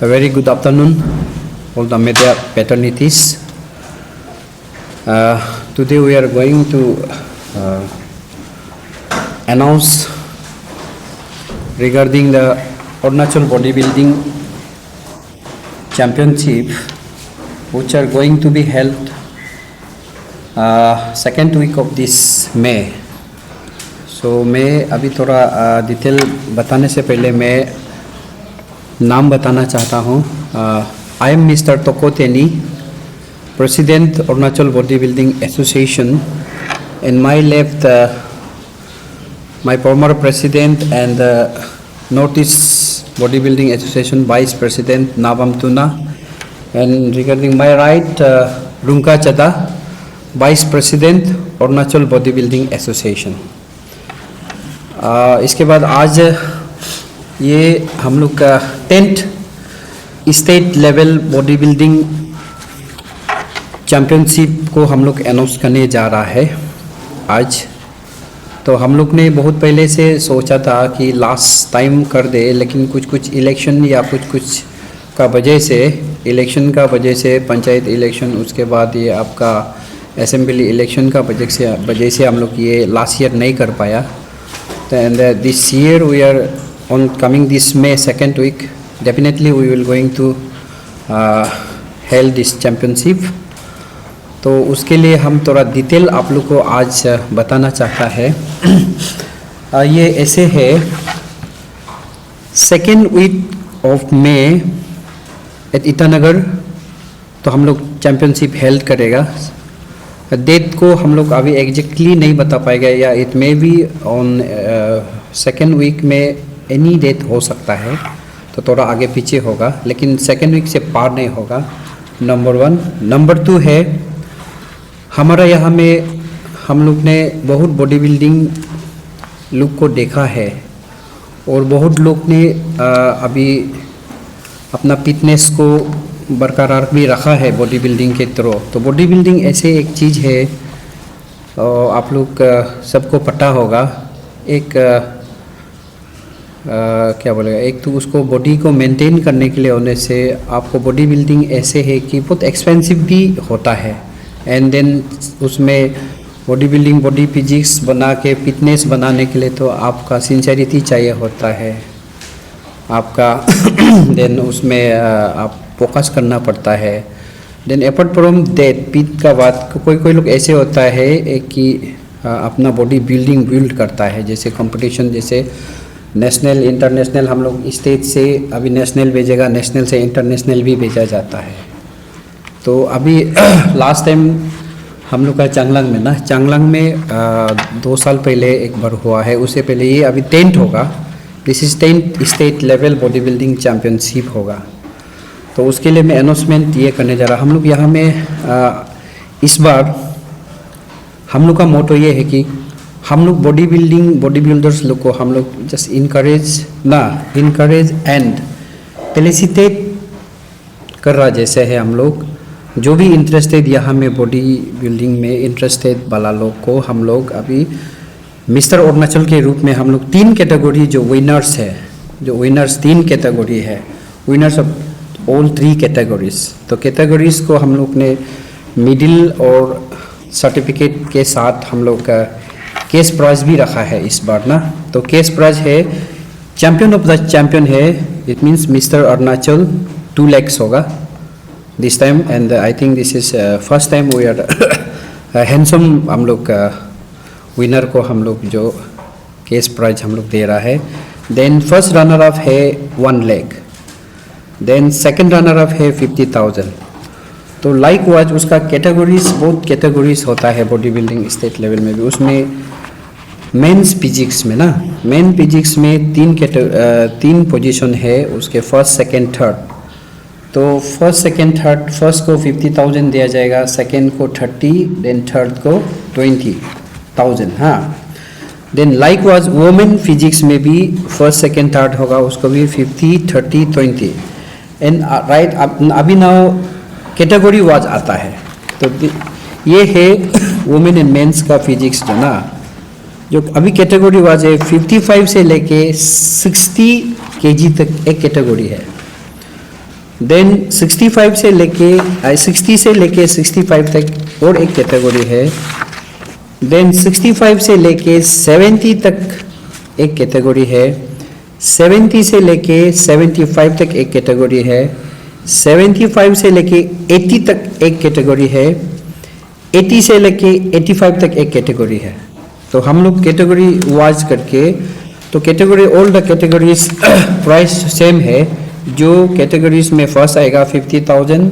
A very good afternoon, all the media paternities. Today we are going to announce regarding the Arunachal Bodybuilding Championship, which are going to be held second week of this May. So मैं अभी थोड़ा detail बताने से पहले मैं नाम बताना चाहता हूँ. I am mister Toko Teni, president Arunachal body building association. In my left my former president and north east body building association vice president Nabam Tuna. And regarding my right Runka Chada, vice president Arunachal body building association. इसके बाद आज ये हम लोग का 10th state level body building championship को हम लोग अनाउंस करने जा रहा है आज. तो हम लोग ने बहुत पहले से सोचा था कि लास्ट टाइम कर दे, लेकिन कुछ इलेक्शन या कुछ का वजह से पंचायत इलेक्शन, उसके बाद ये आपका असेंबली इलेक्शन का वजह से हम लोग ये लास्ट ईयर नहीं कर पाया. And this year we are on coming this May 2nd week. Definitely we will going to held this championship. तो उसके लिए हम थोड़ा डिटेल आप लोग को आज बताना चाहता है. ये ऐसे है, second week of May at Itanagar तो हम लोग चैम्पियनशिप हेल्ड करेगा. डेट को हम लोग अभी एग्जैक्टली नहीं बता पाएगा, या it may be on second week में एनी डेट हो सकता है, तो थोड़ा आगे पीछे होगा, लेकिन सेकेंड वीक से पार नहीं होगा. नंबर 1. नंबर 2 है, हमारा यहाँ में हम लोग ने बहुत बॉडी बिल्डिंग लोग को देखा है और बहुत लोग ने अभी अपना फिटनेस को बरकरार भी रखा है बॉडी बिल्डिंग के थ्रू. तो बॉडी बिल्डिंग ऐसे एक चीज़ है, आप लोग सबको पता होगा. एक क्या बोलेगा, एक तो उसको बॉडी को मेंटेन करने के लिए होने से आपको बॉडी बिल्डिंग ऐसे है कि बहुत एक्सपेंसिव भी होता है. एंड देन उसमें बॉडी बिल्डिंग बॉडी फिजिक्स बना के फिटनेस बनाने के लिए तो आपका सिंसेरिटी चाहिए होता है आपका. देन उसमें आप फोकस करना पड़ता है. देन अपार्ट फ्रॉम दैट, पीठ का बात, कोई लोग ऐसे होता है कि अपना बॉडी बिल्डिंग बिल्ड करता है, जैसे कंपटीशन, जैसे नेशनल इंटरनेशनल, हम लोग स्टेट से अभी नेशनल भेजेगा, नेशनल से इंटरनेशनल भी भेजा जाता है. तो अभी लास्ट टाइम हम लोग का चांगलांग में 2 साल पहले एक बार हुआ है. उससे पहले ये अभी 10th होगा. This is 10th state level body building championship होगा. तो उसके लिए मैं अनाउंसमेंट ये करने जा रहा. हम लोग यहाँ में इस बार हम लोग का मोटो ये है कि हम लोग बॉडी बिल्डर्स लोग को हम लोग जस्ट इनकरेज एंड फेलिसिटेट कर रहा जैसे है. हम लोग जो भी इंटरेस्टेड यहाँ में बॉडी बिल्डिंग में इंटरेस्टेड वाला लोग को हम लोग अभी मिस्टर अरुणाचल के रूप में हम लोग 3 कैटेगरी जो विनर्स 3 कैटेगरी है, विनर्स ऑफ ऑल 3 कैटेगरीज. तो कैटेगरीज को हम लोग ने मिडिल और सर्टिफिकेट के साथ हम लोग का केस प्राइज भी रखा है इस बार ना. तो केस प्राइज है, चैंपियन ऑफ द चैंपियन है, it means mister Arunachal 2 lakhs होगा this time. And I think this is first time we are handsome हम लोग विनर को हम लोग जो केस प्राइज हम लोग दे रहा है. देन फर्स्ट रनर अप है 1 lakh. Then second runner up है 50,000. तो लाइक वाइज उसका बहुत कैटेगरीज होता है बॉडी बिल्डिंग स्टेट लेवल में भी. उसमें मेंस फिजिक्स में 3 पोजीशन है उसके, फर्स्ट सेकंड थर्ड. तो फर्स्ट सेकंड थर्ड, फर्स्ट को 50,000 दिया जाएगा, सेकंड को 30, देन थर्ड को 20,000. हाँ. Then likewise women physics में भी फर्स्ट सेकंड थर्ड होगा, उसको भी 50, 30, 20. एंड राइट अभी नाउ कैटेगरी वाइज आता है. तो ये है वुमेन एंड मेंस का फिजिक्स जो अभी कैटेगरी वाइज है 55 से लेके 60 kg तक एक कैटेगरी है. देन 65 से लेके 60 से लेके 65 तक और एक कैटेगरी है। देन 65 से लेके 70 तक एक कैटेगरी है। 70 से लेके 75 तक एक कैटेगरी है। 75 से लेके 80 तक एक कैटेगरी है। 80 से लेके 85 तक एक कैटेगरी है। तो हम लोग कैटेगरी वाइज करके, तो category all the categories price same है। जो कैटेगरीज में फर्स्ट आएगा 50,000,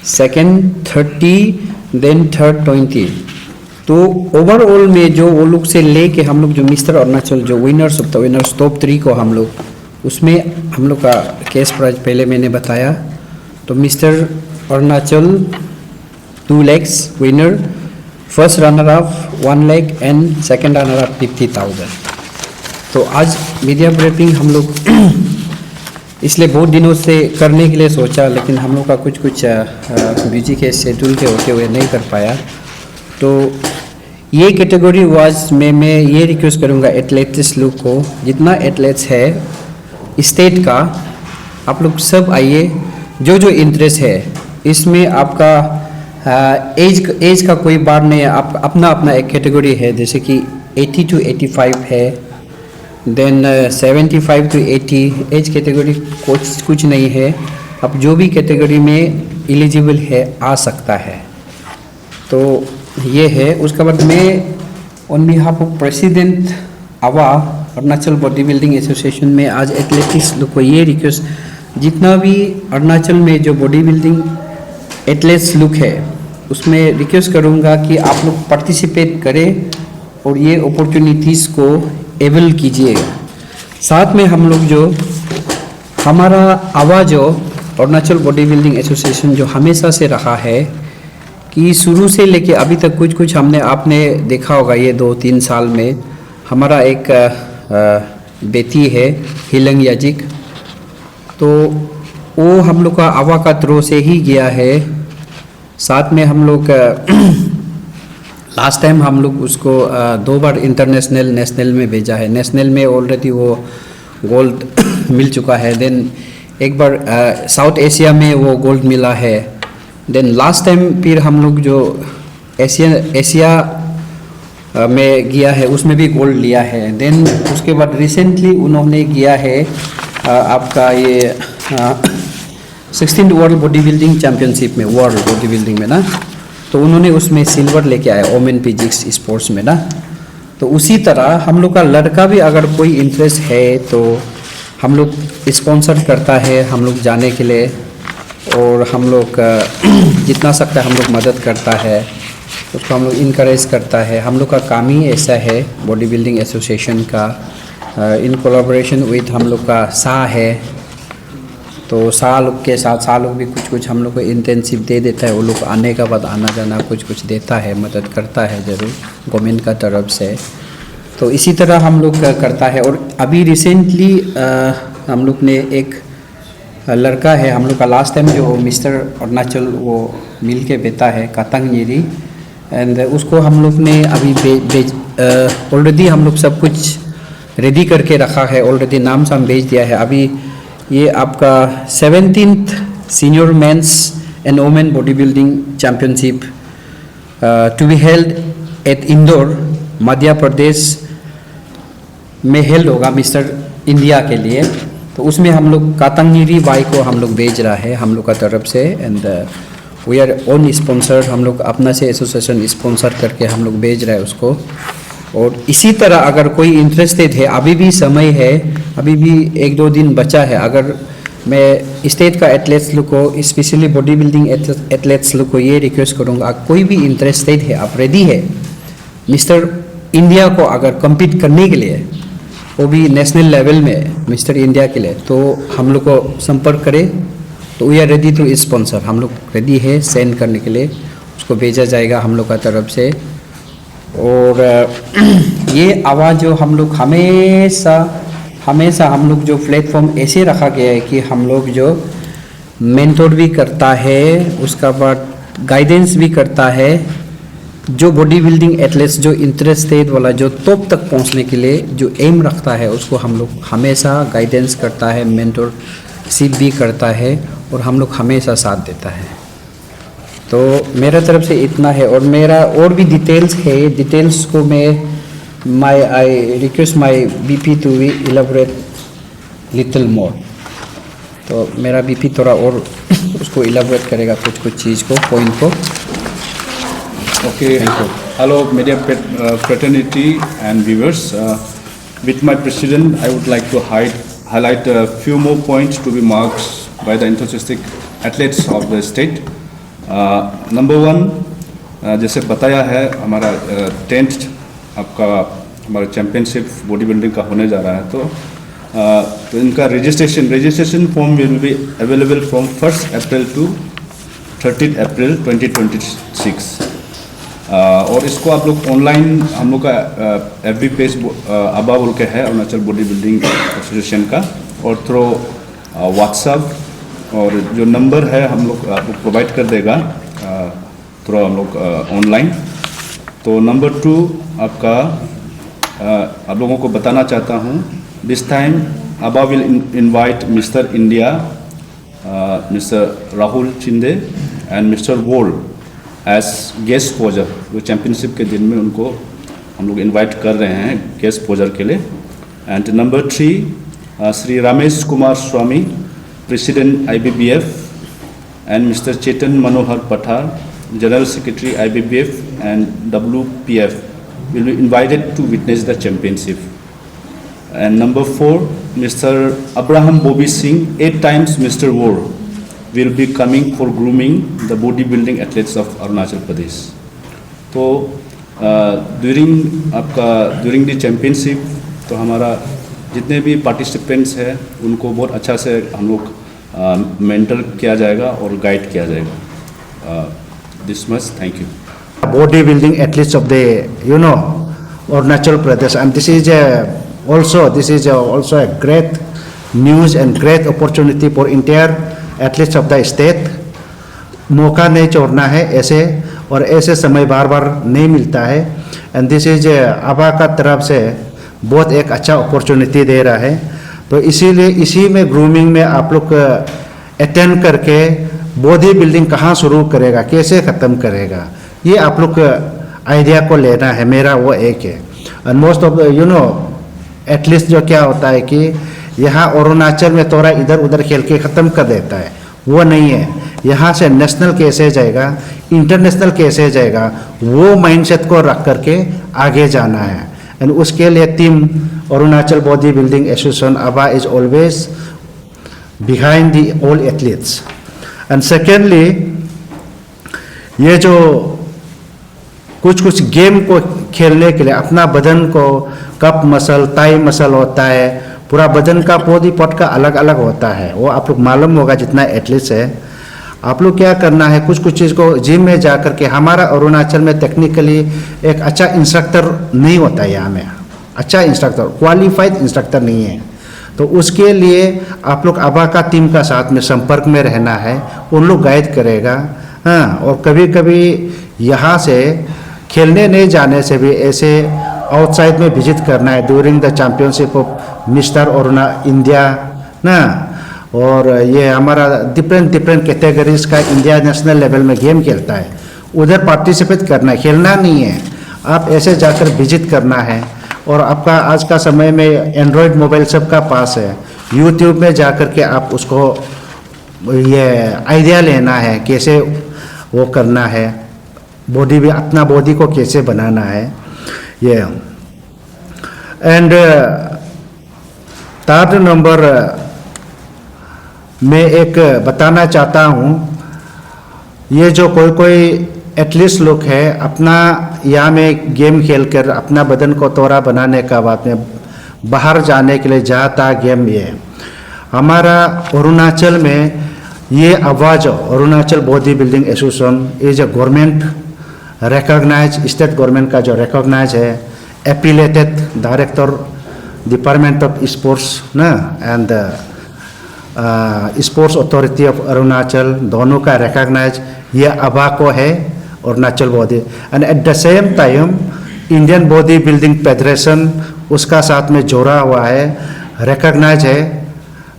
सेकंड 30, देन थर्ड 20। तो ओवरऑल में जो वो लोग से लेके हम लोग जो मिस्टर अरुणाचल जो winners of the winners top 3 को हम लोग उसमें हम लोग का कैश प्राइज पहले मैंने बताया। तो mister Arunachal 2 lakhs winner, first runner up 1 lakh and second runner up 50,000। तो आज मीडिया ब्रीफिंग हम लोग इसलिए बहुत दिनों से करने के लिए सोचा, लेकिन हम लोग का कुछ बिजी के शेड्यूल के होते हुए नहीं कर पाया। तो ये कैटेगरी वाइज में मैं ये रिक्वेस्ट करूँगा एथलेटिक्स लोग को, जितना एथलेट्स है स्टेट का, आप लोग सब आइए। जो जो इंटरेस्ट है इसमें, आपका एज का कोई बार नहीं है। आप अपना अपना एक कैटेगरी है, जैसे कि 80 to 85 है, देन 75 to 80 एज कैटेगरी कुछ नहीं है। आप जो भी कैटेगरी में एलिजिबल है आ सकता है। तो ये है। उसके बाद मैं ऑन बिहाफ ऑफ प्रेसिडेंट आवा अरुणाचल बॉडी बिल्डिंग एसोसिएशन में आज एथलेटिक्स लोग को ये रिक्वेस्ट, जितना भी अरुणाचल में जो बॉडी बिल्डिंग एथलेट्स लोग है उसमें रिक्वेस्ट करूँगा कि आप लोग पार्टिसिपेट करें और ये अपॉर्चुनिटीज़ को एवेल कीजिए। साथ में हम लोग जो हमारा आवाज़ जो अरुणाचल बॉडी बिल्डिंग एसोसिएशन जो हमेशा से रहा है कि शुरू से लेके अभी तक कुछ हमने आपने देखा होगा ये 2-3 साल में हमारा एक बेटी है हिलंग याजिक। तो वो हम लोग का आवा का थ्रो से ही गया है। साथ में हम लोग लास्ट टाइम हम लोग उसको 2 बार इंटरनेशनल नेशनल में भेजा है। नेशनल में ऑलरेडी वो गोल्ड मिल चुका है। देन एक बार साउथ एशिया में वो गोल्ड मिला है। देन लास्ट टाइम फिर हम लोग जो एशिया में गया है उसमें भी गोल्ड लिया है। देन उसके बाद रिसेंटली उन्होंने किया है आपका ये 16th world body building championship में, वर्ल्ड बॉडी बिल्डिंग में ना, तो उन्होंने उसमें सिल्वर लेके आया ओमेन फिजिक्स स्पोर्ट्स में ना। तो उसी तरह हम लोग का लड़का भी अगर कोई इंटरेस्ट है तो हम लोग स्पॉन्सर करता है हम लोग जाने के लिए, और हम लोग जितना सकता है हम लोग मदद करता है, उसको हम लोग इनकरेज करता है। हम लोग का काम ही ऐसा है बॉडी बिल्डिंग एसोसिएशन का, इन कोलैबोरेशन विथ हम लोग का सा है। तो सा लोग के साथ सा लोग भी कुछ हम लोग को इंटेंसिव दे देता है। वो लोग आने के बाद आना जाना कुछ देता है, मदद करता है ज़रूर गवर्नमेंट का तरफ से। तो इसी तरह हम लोग करता है। और अभी रिसेंटली हम लोग ने एक लड़का है हम लोग का, लास्ट टाइम जो मिस्टर अरुणाचल वो मिल के बेटा है कातंग नीरी, एंड उसको हम लोग ने अभी ऑलरेडी हम लोग सब कुछ रेडी करके रखा है। ऑलरेडी नाम से हम भेज दिया है। अभी ये आपका 17th senior men's and women body building championship to be held at Indore Madhya Pradesh में हेल्ड होगा मिस्टर इंडिया के लिए। तो उसमें हम लोग कातंगनीरी बाई को हम लोग भेज रहा है हम लोग का तरफ से, and we are own sponsor. हम लोग अपना से एसोसिएशन स्पॉन्सर करके हम लोग भेज रहे हैं उसको। और इसी तरह अगर कोई इंटरेस्टेड है, अभी भी समय है, अभी भी 1-2 दिन बचा है। अगर मैं स्टेट का एथलेट्स लोग को, स्पेशली बॉडी बिल्डिंग एथलेट्स लोग को ये रिक्वेस्ट करूँगा, कोई भी इंटरेस्टेड है, आप रेडी है मिस्टर इंडिया को अगर कम्पीट करने के लिए, वो भी नेशनल लेवल में मिस्टर इंडिया के लिए, तो हम लोग को संपर्क करें। तो we are ready to sponsor. हम लोग रेडी है सेंड करने के लिए, उसको भेजा जाएगा हम लोग का तरफ से। और ये आवाज़ जो हम लोग हमेशा हम लोग जो प्लेटफॉर्म ऐसे रखा गया है कि हम लोग जो मेंटोर भी करता है, उसका बाद गाइडेंस भी करता है। जो बॉडी बिल्डिंग एथलेट्स जो इंटरेस्टेड वाला जो टॉप तक पहुंचने के लिए जो एम रखता है, उसको हम लोग हमेशा गाइडेंस करता है, मेंटोरशिप भी करता है। और हम लोग हमेशा साथ देता है। तो मेरा तरफ से इतना है, और मेरा और भी डिटेल्स है, डिटेल्स को मैं I request my BP to be elaborate little more. तो मेरा बीपी थोड़ा और उसको इलेबोरेट करेगा कुछ चीज़ को, पॉइंट को। Okay, hello media fraternity and viewers. With my president, I would like to highlight a few more points to be marked by the enthusiastic athletes of the state. Number one, जैसे बताया है हमारा 10th आपका हमारा championship body building का होने जा रहा है, तो इनका registration form will be available from 1 April to 30 April 2026। और इसको आप लोग ऑनलाइन, हम लोग का FB पेज अबा बोल के है अरुणाचल बॉडी बिल्डिंग एसोसिएशन का, और थ्रू व्हाट्सएप और जो नंबर है हम लोग आपको प्रोवाइड कर देगा थ्रू हम लोग ऑनलाइन। तो नंबर 2 आपका आप लोगों को बताना चाहता हूँ, this time ABA will invite mister India mister Rahul Chinde and mister world as guest poser. जो चैम्पियनशिप के दिन में उनको हम लोग इनवाइट कर रहे हैं गेस्ट पोजर के लिए। And number 3 Shri Ramesh Kumar Swami president IBBF and mister Chetan Manohar Pathar general secretary IBBF and WPF will be invited to witness the championship. And number 4 mister Abraham Bobby Singh 8 times Mr. World will be coming for grooming the bodybuilding athletes of Arunachal Pradesh. तो during the championship तो हमारा जितने भी participants हैं उनको बहुत अच्छा से हम लोग मेंटर किया जाएगा और गाइड किया जाएगा। This much, thank you. Bodybuilding athletes of the Arunachal Pradesh, and this is also a great news and great opportunity for entire athletes of the state. मौका नहीं छोड़ना है ऐसे, और ऐसे समय बार बार नहीं मिलता है। एंड दिस इज अबा का तरफ से बहुत एक अच्छा अपॉर्चुनिटी दे रहा है। तो इसीलिए इसी में ग्रूमिंग में आप लोग अटेंड करके बॉडी बिल्डिंग कहाँ शुरू करेगा, कैसे ख़त्म करेगा, ये आप लोग आइडिया को लेना है। मेरा वो एक है। एंड मोस्ट ऑफ एथलीट्स जो क्या होता है कि यहाँ अरुणाचल में थोड़ा इधर उधर खेल के ख़त्म कर देता है, वो नहीं है। यहाँ से नेशनल कैसे जाएगा, इंटरनेशनल कैसे जाएगा, वो माइंडसेट को रख करके आगे जाना है। एंड उसके लिए team Arunachal body building association ABA is always behind the all athletes. And secondly, ये जो कुछ गेम को खेलने के लिए अपना बदन को कप मसल, ताई मसल होता है, पूरा बदन का बॉडी पार्ट का अलग अलग होता है। वो आप लोग मालूम होगा जितना एथलीट्स है। आप लोग क्या करना है, कुछ चीज़ को जिम में जा कर के, हमारा अरुणाचल में टेक्निकली एक अच्छा इंस्ट्रक्टर नहीं होता है, यहाँ में अच्छा इंस्ट्रक्टर, क्वालिफाइड इंस्ट्रक्टर नहीं है। तो उसके लिए आप लोग अबा का टीम का साथ में संपर्क में रहना है, उन लोग गाइड करेगा। हाँ, और कभी कभी यहाँ से खेलने नहीं जाने से भी ऐसे आउटसाइड में विजिट करना है during the championship of mister Aruna India ना। और ये हमारा डिफरेंट कैटेगरीज का इंडिया नेशनल लेवल में गेम खेलता है, उधर पार्टिसिपेट करना है, खेलना नहीं है। आप ऐसे जाकर विजिट करना है। और आपका आज का समय में एंड्रॉयड मोबाइल सबका पास है, यूट्यूब में जाकर के आप उसको ये आइडिया लेना है कैसे वो करना है, बॉडी भी अपना बॉडी को कैसे बनाना है ये। एंड थर्ड नंबर मैं एक बताना चाहता हूँ, ये जो कोई एथलीट्स लोग है अपना यहाँ में गेम खेलकर अपना बदन को तोड़ा बनाने का बाद में बाहर जाने के लिए जाता गेम, ये हमारा अरुणाचल में ये आवाज़ Arunachal body building association is a government recognise, state government का जो रिकॉग्नाइज है, affiliated director department of sports ना and sports authority of Arunachal, दोनों का रिकॉग्नाइज ये अबा को है Arunachal body. And at the same time Indian body building federation उसका साथ में जोड़ा हुआ है, रिकॉग्नाइज है।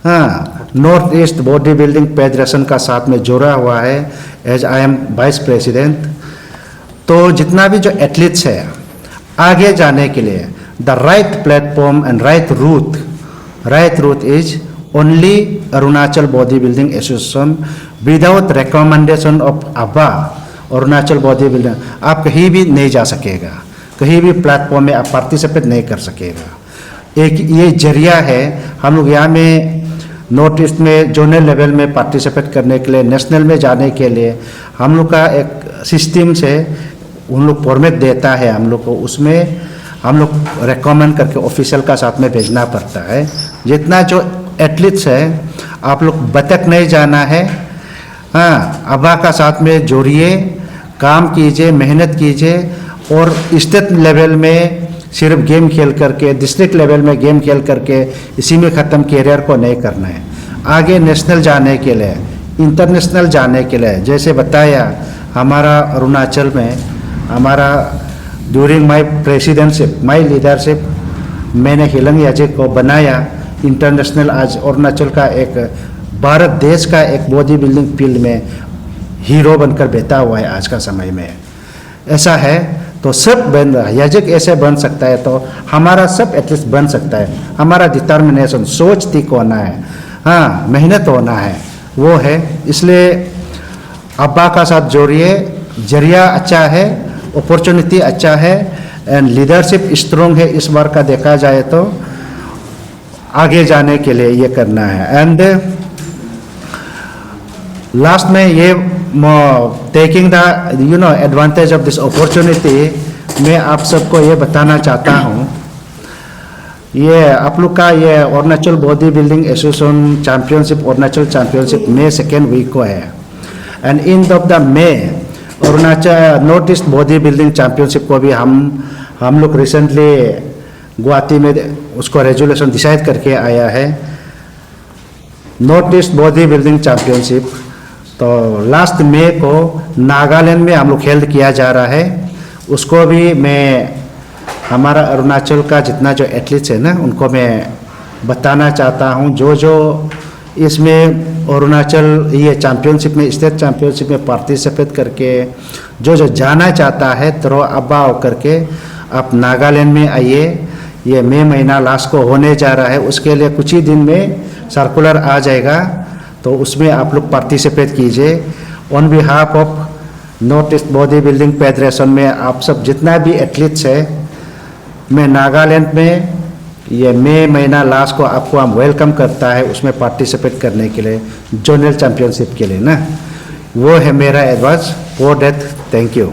हाँ, north east body building federation का साथ में जुड़ा हुआ है as I M vice president. तो जितना भी जो एथलीट्स है आगे जाने के लिए the right platform and right route is only Arunachal body building association without recommendation of अबा अरुणाचल बॉडी बिल्डिंग आप कहीं भी नहीं जा सकेगा, कहीं भी प्लेटफॉर्म में आप पार्टिसिपेट नहीं कर सकेगा। एक ये जरिया है हम लोग यहाँ में नॉर्थ ईस्ट में जोनल लेवल में पार्टिसिपेट करने के लिए, नेशनल में जाने के लिए हम लोग का एक सिस्टम से उन लोग फॉर्मेट देता है हम लोग को, उसमें हम लोग रेकमेंड करके ऑफिशियल का साथ में भेजना पड़ता है। जितना जो एथलीट्स है आप लोग भटक नहीं जाना है, हाँ अबा का साथ में जोड़िए, काम कीजिए, मेहनत कीजिए और स्टेट लेवल में सिर्फ गेम खेल करके, डिस्ट्रिक्ट लेवल में गेम खेल करके इसी में ख़त्म कैरियर को नहीं करना है। आगे नेशनल जाने के लिए, इंटरनेशनल जाने के लिए, जैसे बताया हमारा अरुणाचल में हमारा during my presidentship, my leadership, मैंने हिलंग याजिक को बनाया इंटरनेशनल, आज अरुणाचल का एक भारत देश का एक बॉडी बिल्डिंग फील्ड में हीरो बनकर बैठा हुआ है आज का समय में। ऐसा है तो सब बन रहा है, याजक ऐसे बन सकता है तो हमारा सब एटलीस्ट बन सकता है। हमारा डिटर्मिनेशन, सोच ठीक होना है, हाँ मेहनत होना है, वो है। इसलिए अब्बा का साथ जोड़िए, जरिया अच्छा है, अपॉर्चुनिटी अच्छा है एंड लीडरशिप स्ट्रॉन्ग है इस बार का देखा जाए तो आगे जाने के लिए ये करना है। एंड लास्ट में ये taking the advantage of this opportunity, मैं आप सबको ये बताना चाहता हूँ, ये आप लोग का ये Arunachal body building association championship, Arunachal championship मई 2 वीक को है and end of the May Arunachal north east body building championship को भी हम लोग रिसेंटली गुवाहाटी में उसको रेजुलेशन डिसाइड करके आया है, north east body building championship. तो लास्ट मई को नागालैंड में हम लोग हेल्ड किया जा रहा है, उसको भी मैं हमारा अरुणाचल का जितना जो एथलीट्स है ना उनको मैं बताना चाहता हूँ, जो इसमें अरुणाचल ये चैंपियनशिप में, स्टेट चैंपियनशिप में पार्टिसिपेट करके जो जाना चाहता है तो अब्बा होकर के आप नागालैंड में आइए। ये मई महीना लास्ट को होने जा रहा है, उसके लिए कुछ ही दिन में सर्कुलर आ जाएगा, तो उसमें आप लोग पार्टिसिपेट कीजिए। On behalf of north east body building federation में आप सब जितना भी एथलीट्स है, मैं नागालैंड में ये मई महीना लास्ट को आपको हम वेलकम करता है उसमें पार्टिसिपेट करने के लिए, जोनल चैंपियनशिप के लिए ना। वो है मेरा advice for that. Thank you.